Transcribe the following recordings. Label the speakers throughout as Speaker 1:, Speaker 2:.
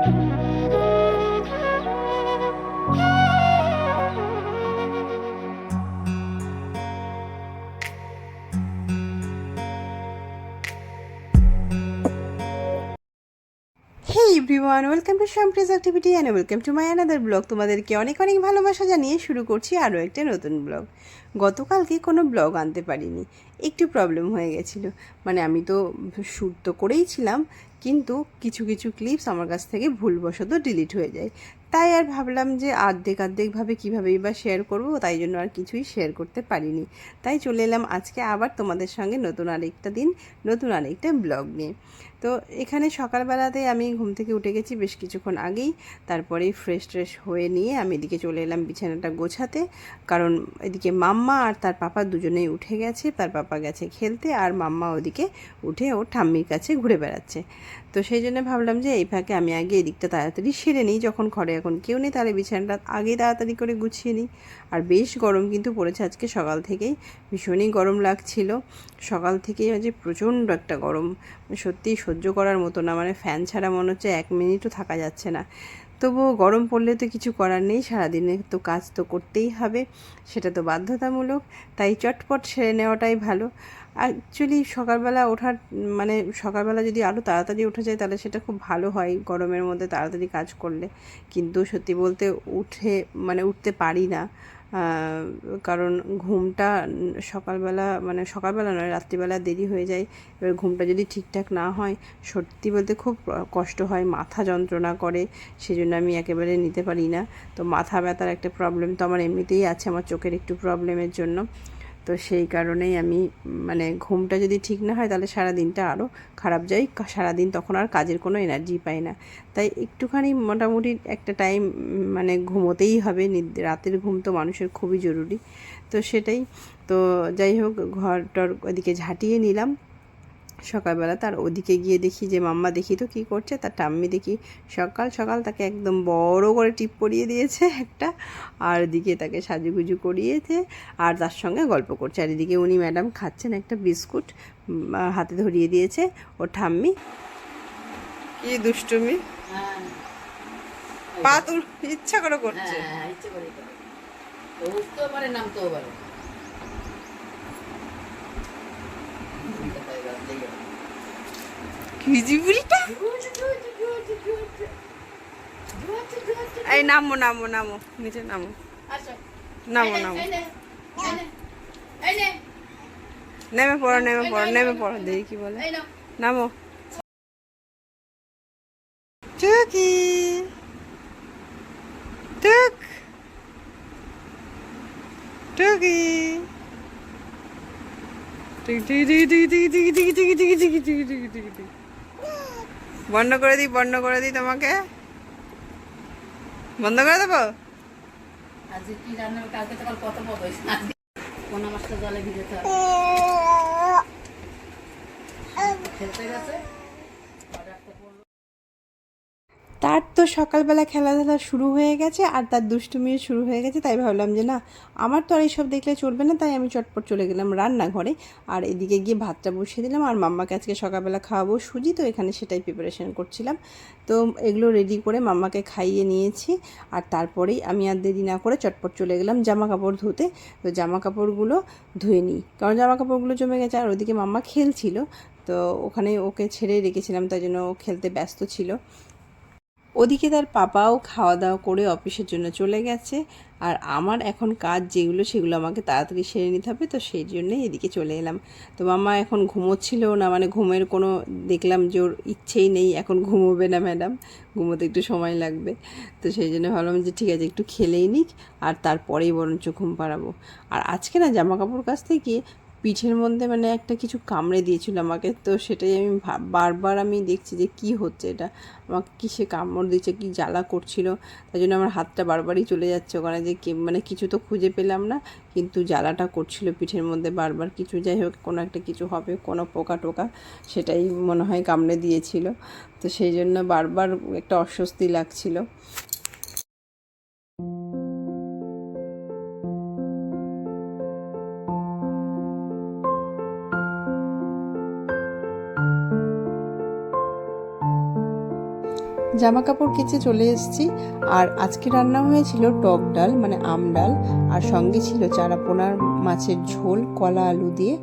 Speaker 1: Hey everyone, welcome to Shampri's Activity and welcome to my another blog. তোমাদেরকে অনেক অনেক ভালোবাসা জানিয়ে শুরু করছি আরও একটা নতুন ব্লগ। গতকালকে কোনো ব্লগ আনতে পারিনি, একটু প্রবলেম হয়ে গেছিলো। মানে আমি তো শ্যুট তো করেইছিলাম, কিন্তু কিছু কিছু ক্লিপস আমার কাছ থেকে ভুলবশত ডিলিট হয়ে যায়। তাই আর ভাবলাম যে অর্ধেকভাবে কীভাবেই বা শেয়ার করবো, তাই জন্য আর কিছুই শেয়ার করতে পারিনি। তাই চলে এলাম আজকে আবার তোমাদের সঙ্গে নতুন আরেকটা ব্লগ নিয়ে। তো এখানে সকালবেলাতে আমি ঘুম থেকে উঠে গেছি বেশ কিছুক্ষণ আগেই। তারপরেই ফ্রেশ হয়ে নিয়ে আমি এদিকে চলে এলাম বিছানাটা গোছাতে, কারণ এদিকে মাম্মা আর তার পাপা দুজনেই উঠে গেছে। তার পাপা গেছে খেলতে, আর মাম্মা ওদিকে উঠে ওর ঠাম্মির কাছে ঘুরে বেড়াচ্ছে। তো সেই জন্য ভাবলাম যে এই ফাঁকে আমি আগে এদিকটা তাড়াতাড়ি সেরে নিই, যখন ঘরে এখন কেউ নেই তাহলে বিছানাটা আগে তাড়াতাড়ি করে গুছিয়ে নিই। আর বেশ গরম কিন্তু পড়েছে আজকে, সকাল থেকেই ভীষণই গরম লাগছিল। সকাল থেকেই আজ প্রচণ্ড একটা গরম, সত্যিই সহ্য করার মতো না। মানে ফ্যান ছাড়া মনে হচ্ছে 1 মিনিটও থাকা যাচ্ছে না। তবুও গরম পড়লে তো কিছু করার নেই, সারাদিনে তো কাজ তো করতেই হবে, সেটা তো বাধ্যতামূলক। তাই চটপট সেরে নেওয়াটাই ভালো। অ্যাকচুয়ালি সকালবেলা ওঠার মানে সকালবেলা যদি আরও তাড়াতাড়ি ওঠা যায় তাহলে সেটা খুব ভালো হয় গরমের মধ্যে তাড়াতাড়ি কাজ করলে। কিন্তু সত্যি বলতে উঠতে পারি না, কারণ ঘুমটা সকালবেলা নয়, রাত্রিবেলা দেরি হয়ে যায়। এবার ঘুমটা যদি ঠিকঠাক না হয়, সত্যি বলতে খুব কষ্ট হয়, মাথা যন্ত্রণা করে, সেজন্য আমি একেবারে নিতে পারি না। তো মাথা ব্যথার একটা প্রবলেম তো আমার এমনিতেই আছে, আমার চোখের একটু প্রবলেমের জন্য। তো সেই কারণেই আমি ঘুমটা যদি ঠিক না হয় তাহলে সারাদিনটা আরও খারাপ যায়, সারাদিন তখন আর কাজের কোনো এনার্জি পাই না। তাই একটুখানি মোটামুটি একটা টাইম ঘুমোতেই হবে, রাতের ঘুম তো মানুষের খুবই জরুরি। তো সেটাই। তো যাই হোক, ঘরটার ওদিকে ঝাঁটিয়ে নিলাম সকালবেলা। তার ওদিকে গিয়ে দেখি যে মাম্মা দেখি তো কী করছে, তার ঠাম্মি দেখি সকাল সকাল তাকে একদম বড় করে টিপ পরিয়ে দিয়েছে একটা, আর এদিকে তাকে সাজুগুজু করিয়েছে, আর তার সঙ্গে গল্প করছে। আর এদিকে উনি ম্যাডাম খাচ্ছেন একটা বিস্কুট, হাতে ধরিয়ে দিয়েছে ওর ঠাম্মি। কি দুষ্টুমি, পা তোর ইচ্ছা করে করছে। এই নামো নিচে নামো, নেমে পড়ো দেখি কি বলে। নামো। টুকি টুক টুকি বন্ধ করে দিই তোমাকে, বন্ধ করে দেবো।
Speaker 2: আজকে কি রান্না, কালকে তো কত বড় হয়েছে, কোন মাছটা জলে ভিজেতে হবে, খেলতে গেছে।
Speaker 1: তার তো সকালবেলা খেলাধুলা শুরু হয়ে গেছে, আর তার দুষ্টুমিও শুরু হয়ে গেছে। তাই ভাবলাম যে না, আমার তো আর এইসব দেখলে চলবে না। তাই আমি চটপট চলে গেলাম রান্নাঘরে, আর এদিকে গিয়ে ভাতটা বসিয়ে দিলাম। আর মাম্মাকে আজকে সকালবেলা খাওয়াবো সুজি, তো এখানে সেটাই প্রিপারেশন করছিলাম। তো এগুলো রেডি করে মাম্মাকে খাইয়ে নিয়েছি, আর তারপরেই আমি আর দেরি না করে চটপট চলে গেলাম জামা কাপড় ধুতে। তো জামা কাপড়গুলো ধুয়ে নিই, কারণ জামা কাপড়গুলো জমে গেছে। আর ওদিকে মাম্মা খেলছিল, তো ওখানে ওকে ছেড়ে রেখেছিলাম, তাই জন্য ও খেলতে ব্যস্ত ছিল। ওদিকে তার পাপাও খাওয়া দাওয়া করে অফিসের জন্য চলে গেছে, আর আমার এখন কাজ যেগুলো সেগুলো আমাকে তাড়াতাড়ি সেরে নিতে হবে। তো সেই জন্যই এদিকে চলে এলাম। তো মাম্মা এখন ঘুমোচ্ছিলও না, ঘুমের কোনো দেখলাম যে ওর ইচ্ছেই নেই, এখন ঘুমোবে না ম্যাডাম, ঘুমোতে একটু সময় লাগবে। তো সেই জন্য ভাবলাম যে ঠিক আছে, একটু খেলেই নিক, আর তারপরেই বরঞ্চ ঘুম পাড়াবো। আর আজকে না জামা কাপড় কাচতে গিয়ে পিঠের মধ্যে একটা কিছু কামড়ে দিয়েছিল আমাকে। তো সেটাই আমি বারবার আমি দেখছি যে কি হচ্ছে এটা, আমাকে কিসে কামড় দিচ্ছে, কি জ্বালা করছিল। তাই জন্য আমার হাতটা বারবারই চলে যাচ্ছে ওখানে, যে কিছু তো খুঁজে পেলাম না, কিন্তু জ্বালাটা করছিল পিঠের মধ্যে বারবার। কিছু যাই হোক, কোনো একটা কিছু হবে, কোনো পোকা টোকা, সেটাই মনে হয় কামড়ে দিয়েছিল। তো সেই জন্য বারবার একটা অস্বস্তি লাগছিল। জামা কাপড় কেচে চলে এসেছি। আর আজকে রান্না হয়েছিল টক ডাল মানে আম ডাল, আর সঙ্গে ছিল চারাপোনার মাছের ঝোল কলা আলু দিয়ে,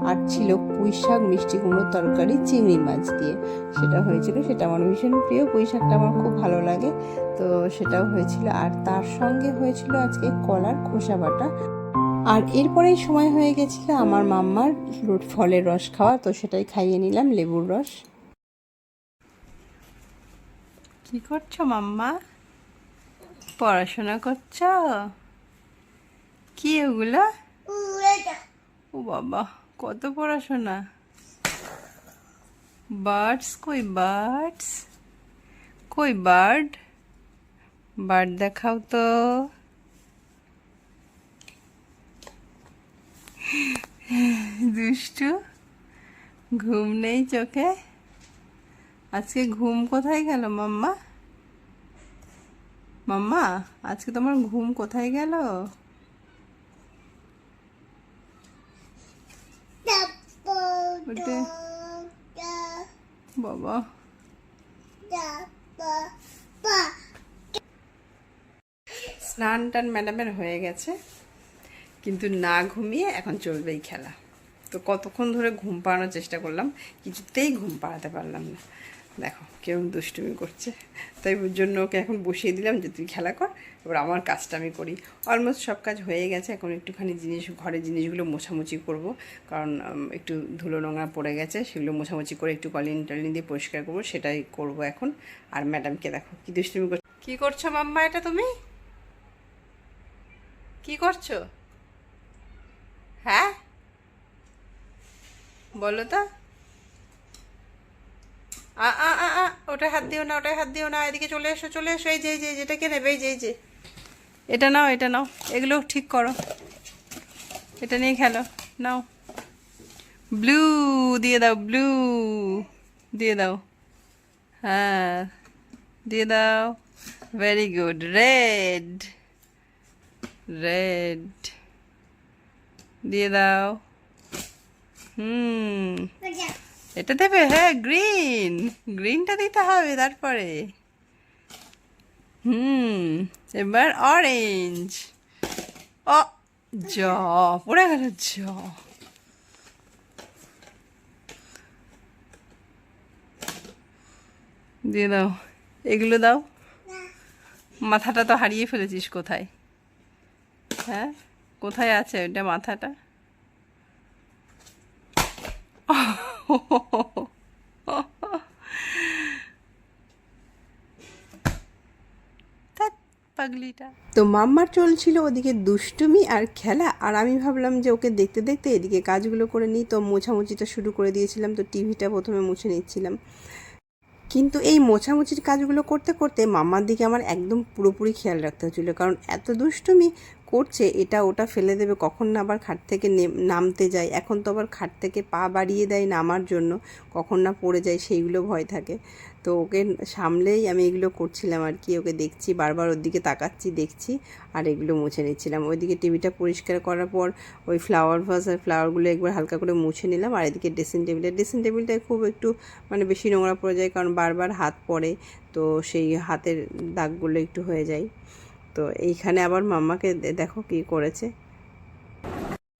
Speaker 1: আর ছিল পুঁই শাক মিষ্টি কুমড়োর তরকারি চিংড়ি মাছ দিয়ে। সেটা হয়েছিল, সেটা আমার ভীষণ প্রিয়, পুঁই শাকটা আমার খুব ভালো লাগে, তো সেটাও হয়েছিল। আর তার সঙ্গে হয়েছিল আজকে কলার খোসা বাটা। আর এরপরেই সময় হয়ে গেছিল আমার মাম্মার ফলের রস খাওয়া, তো সেটাই খাইয়ে নিলাম, লেবুর রস। কি করছো মাম্মা? পড়াশোনা করছো? কি ওগুলো? ও বাবা, কত পড়াশোনা! বার্ডস কই? বার্ডস কই? বার্ড বার্ড দেখাও তো। দুষ্টু, ঘুম নেই চোখে? আজকে ঘুম কোথায় গেল মাম্মা? মাম্মা, আজকে তোমার ঘুম কোথায় গেল? ওটা বাবা, স্নান টান ম্যাডামের হয়ে গেছে, কিন্তু না ঘুমিয়ে এখন চলবেই খেলা। তো কতক্ষণ ধরে ঘুম পাড়ানোর চেষ্টা করলাম, কিছুতেই ঘুম পাড়াতে পারলাম না। দেখো কেউ দুষ্টুমি করছে, তাই ওর জন্য ওকে এখন বসিয়ে দিলাম যে তুই খেলা কর, এবার আমার কাজটা আমি করি। অলমোস্ট সব কাজ হয়ে গেছে, এখন একটুখানি ঘরের জিনিসগুলো মোছামুছি করব, কারণ একটু ধুলো নোংরা পড়ে গেছে, সেগুলো মোছামুছি করে একটু কলিন টলিন দিয়ে পরিষ্কার করবো, সেটাই করব এখন। আর ম্যাডামকে দেখো কি দুষ্টুমি করছে। কী করছো মাম্মা এটা তুমি? কি করছো? হ্যাঁ বলো তো। ওটা হাত দিও না, ওটাই হাত দিও না, এদিকে চলে এসো, চলে এসো। এই যে এই যে যেটাকে নেবে, এই যে এই যে এটা নাও, এটা নাও, এগুলো ঠিক করো, এটা নিয়ে খেলো, নাও। ব্লু দিয়ে দাও, ব্লু দিয়ে দাও, হ্যাঁ দিয়ে দাও, ভেরি গুড। রেড, রেড দিয়ে দাও। এটা দেবে? হ্যাঁ, গ্রিন, গ্রিনটা দিতে হবে তারপরে। এবার অরেঞ্জ। ও জ পড়ে গেল, জ। দিয়ে দাও, এগুলো দাও। মাথাটা তো হারিয়ে ফেলেছিস, কোথায়? হ্যাঁ কোথায় আছে ওইটা মাথাটা? পাগলিটা। তো মাম্মার চলছিল ওদিকে দুষ্টুমি আর খেলা, আর আমি ভাবলাম যে ওকে দেখতে দেখতে এদিকে কাজগুলো করে নিই, তো মোছামুছিটা শুরু করে দিয়েছিলাম। তো টিভিটা প্রথমে মুছে নিচ্ছিলাম, কিন্তু এই মোছামুছির কাজগুলো করতে করতে মাম্মার দিকে আমার একদম পুরোপুরি খেয়াল রাখতে হচ্ছিলো, কারণ এত দুষ্টুমি করছে, এটা ওটা ফেলে দেবে, কখন না আবার খাট থেকে নামতে যায়। এখন তো আবার খাট থেকে পা বাড়িয়ে দেয় নামার জন্য, কখন না পড়ে যায় সেইগুলো ভয় থাকে। তো ওকে সামলেই আমি এগুলো করছিলাম আর কি, ওকে দেখছি, বারবার ওর দিকে তাকাচ্ছি, দেখছি, আর এগুলো মুছে নিচ্ছিলাম। ওইদিকে টিভিটা পরিষ্কার করার পর ওই ফ্লাওয়ার ভাস আর ফ্লাওয়ারগুলো একবার হালকা করে মুছে নিলাম। আর এদিকে ড্রেসিং টেবিলটায় খুব একটু মানে বেশি নোংরা পড়ে যায়, কারণ বারবার হাত পড়ে, তো সেই হাতের দাগগুলো একটু হয়ে যায়। তো এইখানে আবার মাম্মাকে দেখো কি করেছে।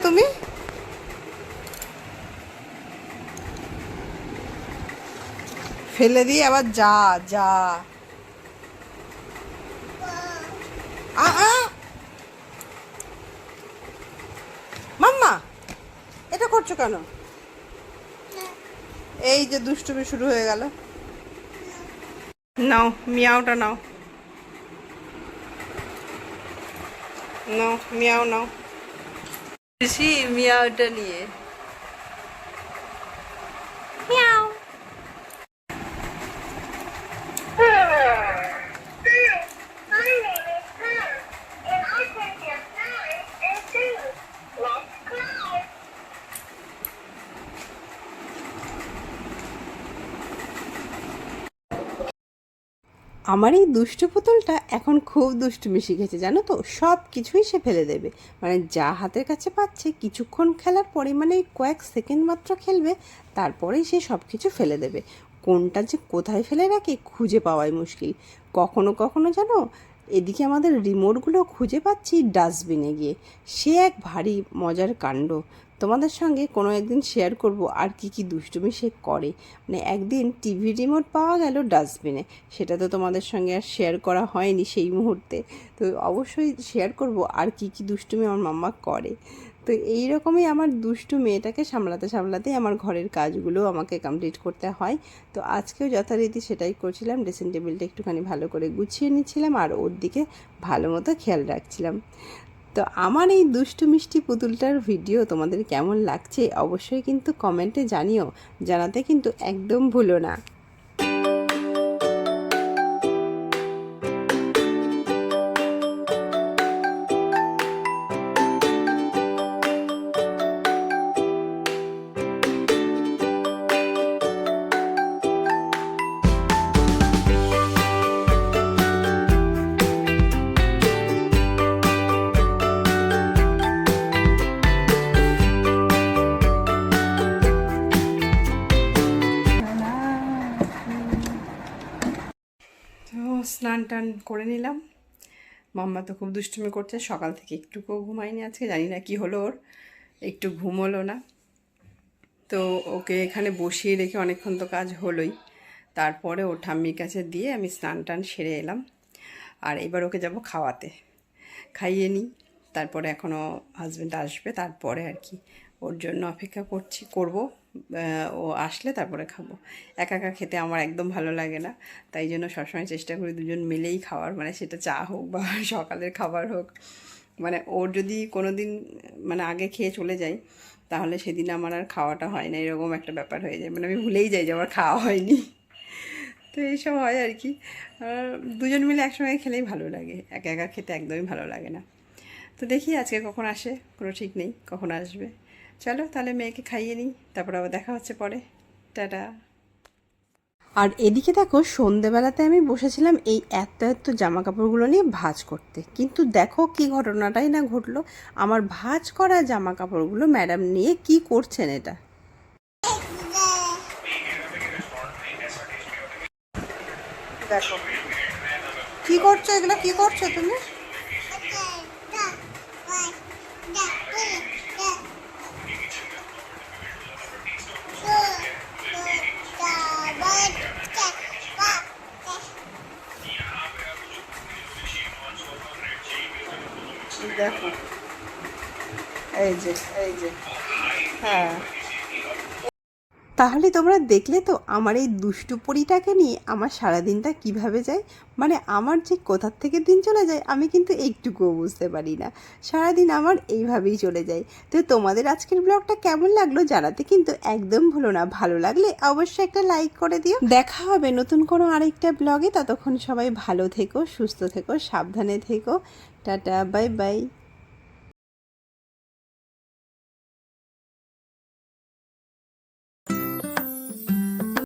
Speaker 1: তুমি ফেলে দিয়ে আবার যা যা। মাম্মা এটা করছো কেন? এই যে দুষ্টুমি শুরু হয়ে গেল। নাও মিয়াওটা নাও, নাও মিয়াও নাও, খুশি মিয়াওটা নিয়ে। মিয়াও। আমার এই দুষ্টু পুতুলটা এখন খুব দুষ্টুমি শিখেছে, জানো তো, সব কিছুই সে ফেলে দেবে, মানে যা হাতের কাছে পাচ্ছে কিছুক্ষণ খেলার পরে, মানে কয়েক সেকেন্ড মাত্র খেলবে, তারপরেই সে সব কিছু ফেলে দেবে। কোনটা যে কোথায় ফেলে রাখে খুঁজে পাওয়াই মুশকিল। কখনো কখনো জানো, এদিকে আমাদের রিমোটগুলো খুঁজে পাচ্ছি ডাস্টবিনে গিয়ে। সে এক ভারী মজার কাণ্ড। তোমাদের সঙ্গে কোনো একদিন শেয়ার করব আর কি কি দুষ্টুমি সে করে। মানে একদিন টিভি রিমোট পাওয়া গেল ডাস্টবিনে, সেটা তো তোমাদের সঙ্গে আর শেয়ার করা হয়নি সেই মুহূর্তে। তো অবশ্যই শেয়ার করব আর কি কি দুষ্টুমি আমার মাম্মা করে। তো এই রকমই আমার দুষ্টু মেয়েটাকে সামলাতে সামলাতেই আমার ঘরের কাজগুলো আমাকে কমপ্লিট করতে হয়। তো আজকেও যথারীতি সেটাই করছিলাম, ড্রেসিং টেবিলটা একটুখানি ভালো করে গুছিয়ে নিচ্ছিলাম আর ওর দিকে ভালো মতো খেয়াল রাখছিলাম। তো আমার এই দুষ্টু মিষ্টি পুতুলটার ভিডিও তোমাদের কেমন লাগছে অবশ্যই কিন্তু কমেন্টে জানিও, জানাতে কিন্তু একদম ভুলো না। তো স্নান টান করে নিলাম। মাম্মা তো খুব দুষ্টুমি করছে, সকাল থেকে একটুকুও ঘুমায়নি আজকে, জানি না কি হলো ওর, একটু ঘুম হলো না। তো ওকে এখানে বসিয়ে রেখে অনেকক্ষণ তো কাজ হলোই, তারপরে ও ঠাম্মির কাছে দিয়ে আমি স্নান টান সেরে এলাম। আর এবার ওকে যাব খাওয়াতে, খাইয়ে নিই, তারপরে এখনও হাজব্যান্ড আসবে, তারপরে আর কি ওর জন্য অপেক্ষা করব। ও আসলে তারপরে খাবো। একা একা খেতে আমার একদম ভালো লাগে না, তাই জন্য সবসময় চেষ্টা করি দুজন মিলেই খাওয়ার, মানে সেটা চা হোক বা সকালের খাবার হোক। মানে ওর যদি কোনো দিন মানে আগে খেয়ে চলে যায় তাহলে সেদিন আমার আর খাওয়াটা হয় না, এরকম একটা ব্যাপার হয়ে যায়, মানে আমি ভুলেই যাই যে আমার খাওয়া হয়নি। তো এইসব হয় আর কি। দুজন মিলে একসঙ্গে খেলেই ভালো লাগে, একা একা খেতে একদমই ভালো লাগে না। তো দেখি আজকে কখন আসে, কোনো ঠিক নেই কখন আসবে। চলো তাহলে মেয়েকে খাইয়ে নিই, তারপর আবার দেখা হচ্ছে পরে। টাটা। আর এদিকে দেখো, সন্ধেবেলাতে আমি বসেছিলাম এই এত এত জামা কাপড়গুলো নিয়ে ভাঁজ করতে, কিন্তু দেখো কি ঘটনাটাই না ঘটলো। আমার ভাঁজ করা জামা কাপড়গুলো ম্যাডাম নিয়ে কি করছেন এটা। দেখো কি করছো, এগুলো কি করছো তুমি? দেখো এই যে হ্যাঁ, তাহলে তোমরা দেখলে তো আমার এই দুষ্টু পরীটাকে নিয়ে আমার সারাদিনটা কিভাবে যায়। মানে আমার যে কোথার থেকে দিন চলে যায় আমি কিন্তু একটুকুও বুঝতে পারি না, সারাদিন আমার এইভাবেই চলে যায়। তো তোমাদের আজকের ব্লগটা কেমন লাগলো জানাতে কিন্তু একদম ভুলো না, ভালো লাগলে অবশ্যই একটা লাইক করে দিও। দেখা হবে নতুন কোনো আরেকটা ব্লগে, ততক্ষণ সবাই ভালো থেকো, সুস্থ থেকো, সাবধানে থেকো। Tata, bye bye.